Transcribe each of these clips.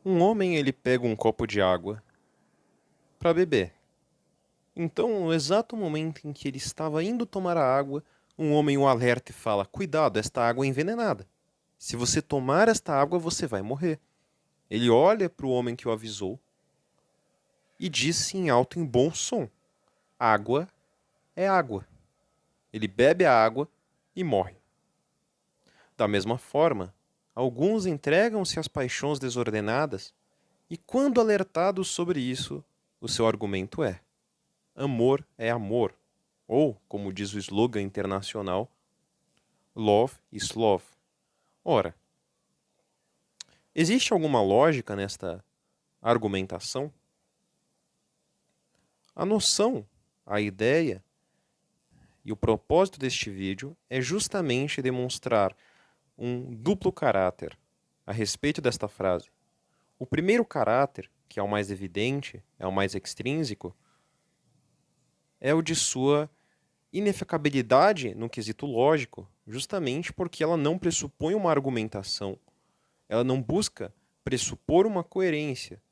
Um homem ele pega um copo de água para beber. Então, no exato momento em que ele estava indo tomar a água, um homem o alerta e fala: "Cuidado, esta água é envenenada. Se você tomar esta água, você vai morrer." Ele olha para o homem que o avisou e disse em alto e bom som: "Água é água." Ele bebe a água e morre. Da mesma forma, alguns entregam-se às paixões desordenadas e, quando alertados sobre isso, o seu argumento é: amor é amor. Ou, como diz o slogan internacional, love is love. Ora, existe alguma lógica nesta argumentação? A noção, a ideia e o propósito deste vídeo é justamente demonstrar um duplo caráter a respeito desta frase. O primeiro caráter, que é o mais evidente, é o mais extrínseco, é o de sua inefacabilidade no quesito lógico, justamente porque ela não pressupõe uma argumentação, ela não busca pressupor uma coerência,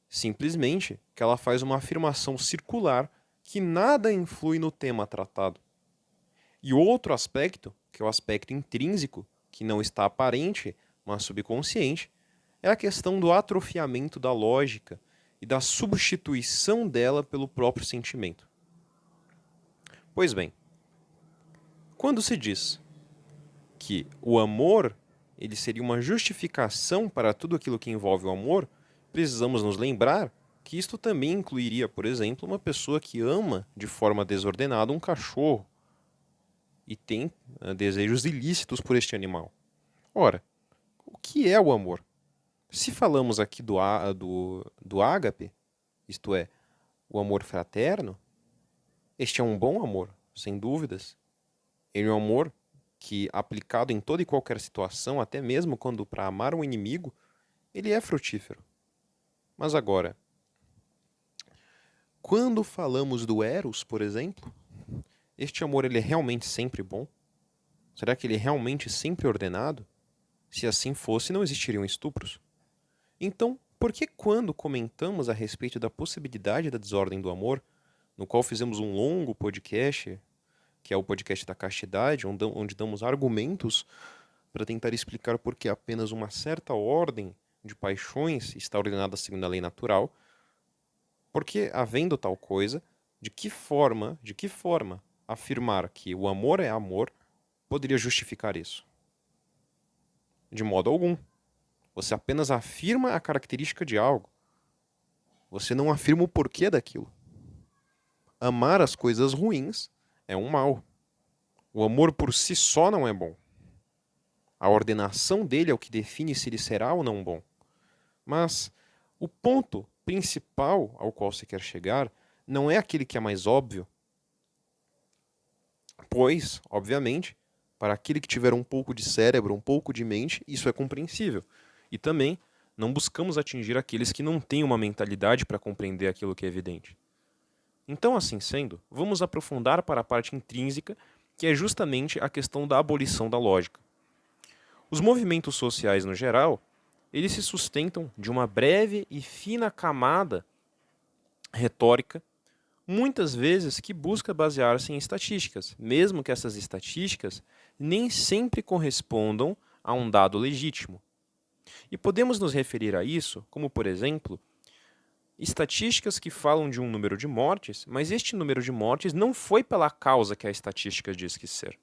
simplesmente que ela faz uma afirmação circular que nada influi no tema tratado. E outro aspecto, que é o aspecto intrínseco, que não está aparente, mas subconsciente, é a questão do atrofiamento da lógica e da substituição dela pelo próprio sentimento. Pois bem, quando se diz que o amor ele seria uma justificação para tudo aquilo que envolve o amor, precisamos nos lembrar que isto também incluiria, por exemplo, uma pessoa que ama de forma desordenada um cachorro e tem desejos ilícitos por este animal. Ora, o que é o amor? Se falamos aqui do ágape, isto é, o amor fraterno, este é um bom amor, sem dúvidas. Ele é um amor que, aplicado em toda e qualquer situação, até mesmo quando para amar um inimigo, ele é frutífero. Mas agora, quando falamos do Eros, por exemplo, este amor ele é realmente sempre bom? Será que ele é realmente sempre ordenado? Se assim fosse, não existiriam estupros. Então, por que quando comentamos a respeito da possibilidade da desordem do amor, no qual fizemos um longo podcast, que é o podcast da castidade, onde damos argumentos para tentar explicar por que apenas uma certa ordem de paixões está ordenada segundo a lei natural, porque, havendo tal coisa, de que forma afirmar que o amor é amor poderia justificar isso? De modo algum. Você apenas afirma a característica de algo. Você não afirma o porquê daquilo. Amar as coisas ruins é um mal. O amor por si só não é bom. A ordenação dele é o que define se ele será ou não bom. Mas o ponto principal ao qual se quer chegar não é aquele que é mais óbvio, pois, obviamente, para aquele que tiver um pouco de cérebro, um pouco de mente, isso é compreensível. E também não buscamos atingir aqueles que não têm uma mentalidade para compreender aquilo que é evidente. Então, assim sendo, vamos aprofundar para a parte intrínseca, que é justamente a questão da abolição da lógica. Os movimentos sociais, no geral, eles se sustentam de uma breve e fina camada retórica, muitas vezes que busca basear-se em estatísticas, mesmo que essas estatísticas nem sempre correspondam a um dado legítimo. E podemos nos referir a isso como, por exemplo, estatísticas que falam de um número de mortes, mas este número de mortes não foi pela causa que a estatística diz que ser.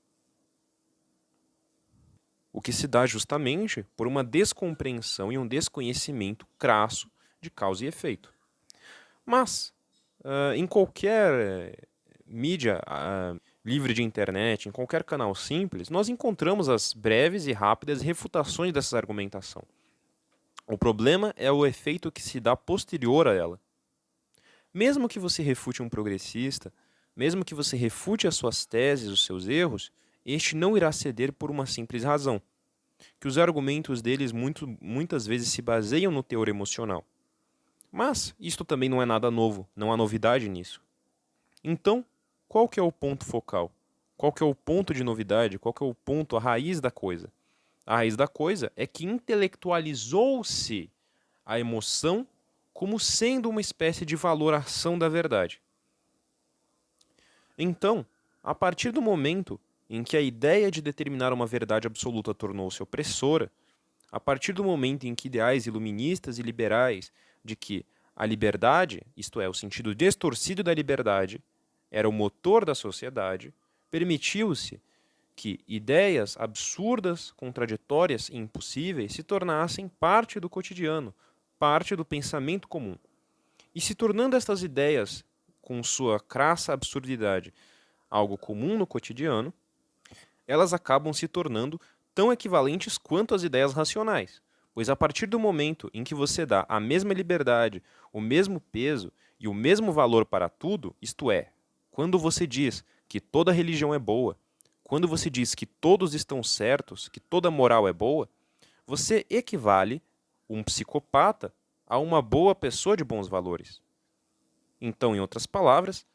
O que se dá justamente por uma descompreensão e um desconhecimento crasso de causa e efeito. Mas, em qualquer mídia livre de internet, em qualquer canal simples, nós encontramos as breves e rápidas refutações dessa argumentação. O problema é o efeito que se dá posterior a ela. Mesmo que você refute um progressista, mesmo que você refute as suas teses, os seus erros, este não irá ceder por uma simples razão, que os argumentos deles muitas vezes se baseiam no teor emocional. Mas isto também não é nada novo, não há novidade nisso. Então, qual que é o ponto focal? Qual que é o ponto de novidade? Qual que é o ponto, a raiz da coisa? A raiz da coisa é que intelectualizou-se a emoção como sendo uma espécie de valoração da verdade. Então, a partir do momento em que a ideia de determinar uma verdade absoluta tornou-se opressora, a partir do momento em que ideais iluministas e liberais de que a liberdade, isto é, o sentido distorcido da liberdade, era o motor da sociedade, permitiu-se que ideias absurdas, contraditórias e impossíveis se tornassem parte do cotidiano, parte do pensamento comum. E se tornando estas ideias, com sua crassa absurdidade, algo comum no cotidiano, elas acabam se tornando tão equivalentes quanto as ideias racionais. Pois a partir do momento em que você dá a mesma liberdade, o mesmo peso e o mesmo valor para tudo, isto é, quando você diz que toda religião é boa, quando você diz que todos estão certos, que toda moral é boa, você equivale um psicopata a uma boa pessoa de bons valores. Então, em outras palavras,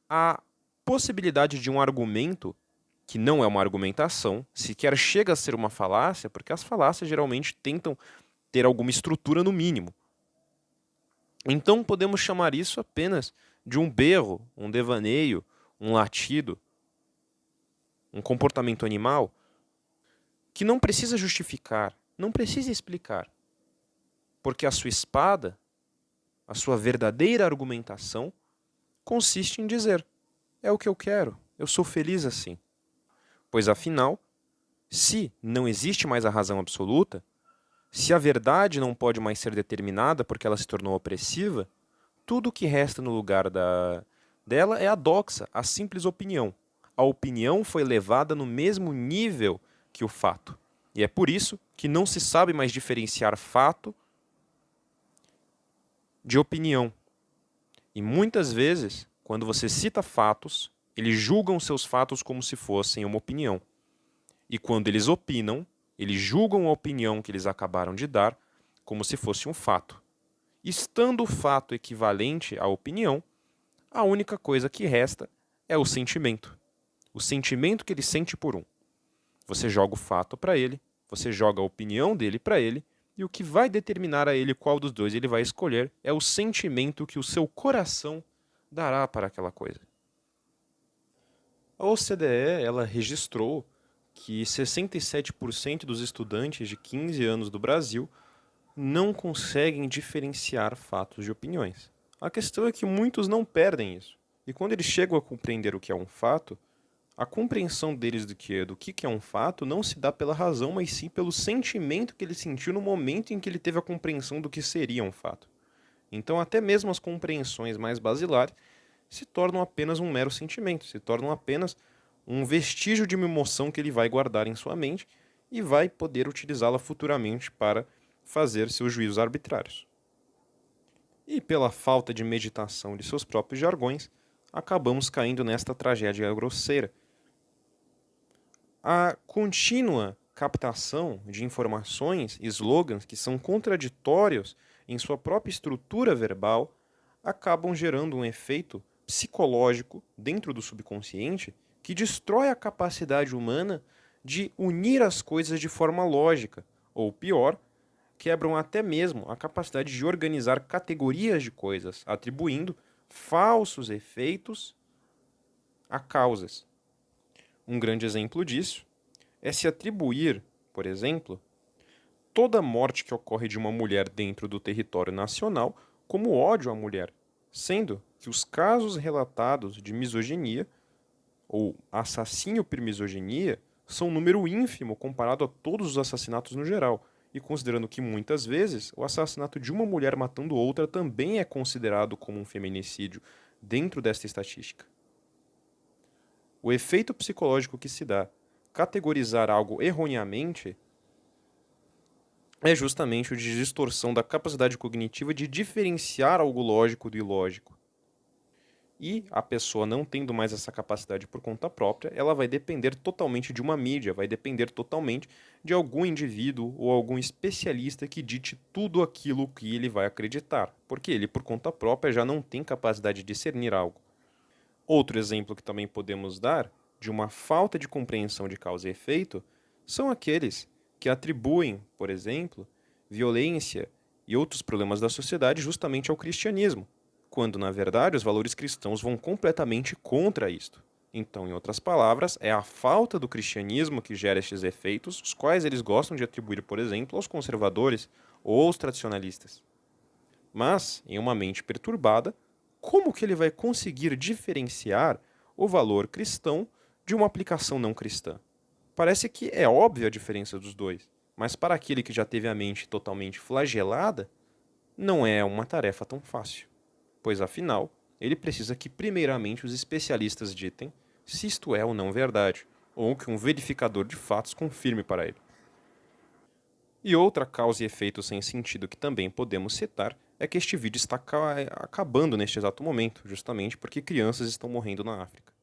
a possibilidade de um argumento que não é uma argumentação, sequer chega a ser uma falácia, porque as falácias geralmente tentam ter alguma estrutura no mínimo. Então podemos chamar isso apenas de um berro, um devaneio, um latido, um comportamento animal que não precisa justificar, não precisa explicar. Porque a sua espada, a sua verdadeira argumentação, consiste em dizer: é o que eu quero, eu sou feliz assim. Pois afinal, se não existe mais a razão absoluta, se a verdade não pode mais ser determinada porque ela se tornou opressiva, tudo o que resta no lugar dela é a doxa, a simples opinião. A opinião foi levada no mesmo nível que o fato. E é por isso que não se sabe mais diferenciar fato de opinião. E muitas vezes, quando você cita fatos, eles julgam seus fatos como se fossem uma opinião. E quando eles opinam, eles julgam a opinião que eles acabaram de dar como se fosse um fato. Estando o fato equivalente à opinião, a única coisa que resta é o sentimento. O sentimento que ele sente por um. Você joga o fato para ele, você joga a opinião dele para ele, e o que vai determinar a ele qual dos dois ele vai escolher é o sentimento que o seu coração dará para aquela coisa. A OCDE, ela registrou que 67% dos estudantes de 15 anos do Brasil não conseguem diferenciar fatos de opiniões. A questão é que muitos não perdem isso. E quando eles chegam a compreender o que é um fato, a compreensão deles do que é um fato não se dá pela razão, mas sim pelo sentimento que ele sentiu no momento em que ele teve a compreensão do que seria um fato. Então, até mesmo as compreensões mais basilares se tornam apenas um mero sentimento, se tornam apenas um vestígio de uma emoção que ele vai guardar em sua mente e vai poder utilizá-la futuramente para fazer seus juízos arbitrários. E pela falta de meditação de seus próprios jargões, acabamos caindo nesta tragédia grosseira. A contínua captação de informações e slogans que são contraditórios em sua própria estrutura verbal acabam gerando um efeito psicológico dentro do subconsciente que destrói a capacidade humana de unir as coisas de forma lógica, ou pior, quebram até mesmo a capacidade de organizar categorias de coisas, atribuindo falsos efeitos a causas. Um grande exemplo disso é se atribuir, por exemplo, toda morte que ocorre de uma mulher dentro do território nacional como ódio à mulher, sendo que os casos relatados de misoginia ou assassínio por misoginia são um número ínfimo comparado a todos os assassinatos no geral, e considerando que muitas vezes o assassinato de uma mulher matando outra também é considerado como um feminicídio dentro desta estatística. O efeito psicológico que se dá categorizar algo erroneamente é justamente o de distorção da capacidade cognitiva de diferenciar algo lógico do ilógico. E a pessoa não tendo mais essa capacidade por conta própria, ela vai depender totalmente de uma mídia, vai depender totalmente de algum indivíduo ou algum especialista que dite tudo aquilo que ele vai acreditar, porque ele por conta própria já não tem capacidade de discernir algo. Outro exemplo que também podemos dar de uma falta de compreensão de causa e efeito são aqueles que atribuem, por exemplo, violência e outros problemas da sociedade justamente ao cristianismo, quando na verdade os valores cristãos vão completamente contra isto. Então, em outras palavras, é a falta do cristianismo que gera estes efeitos, os quais eles gostam de atribuir, por exemplo, aos conservadores ou aos tradicionalistas. Mas, em uma mente perturbada, como que ele vai conseguir diferenciar o valor cristão de uma aplicação não cristã? Parece que é óbvia a diferença dos dois, mas para aquele que já teve a mente totalmente flagelada, não é uma tarefa tão fácil, pois afinal, ele precisa que primeiramente os especialistas ditem se isto é ou não verdade, ou que um verificador de fatos confirme para ele. E outra causa e efeito sem sentido que também podemos citar é que este vídeo está acabando neste exato momento, justamente porque crianças estão morrendo na África.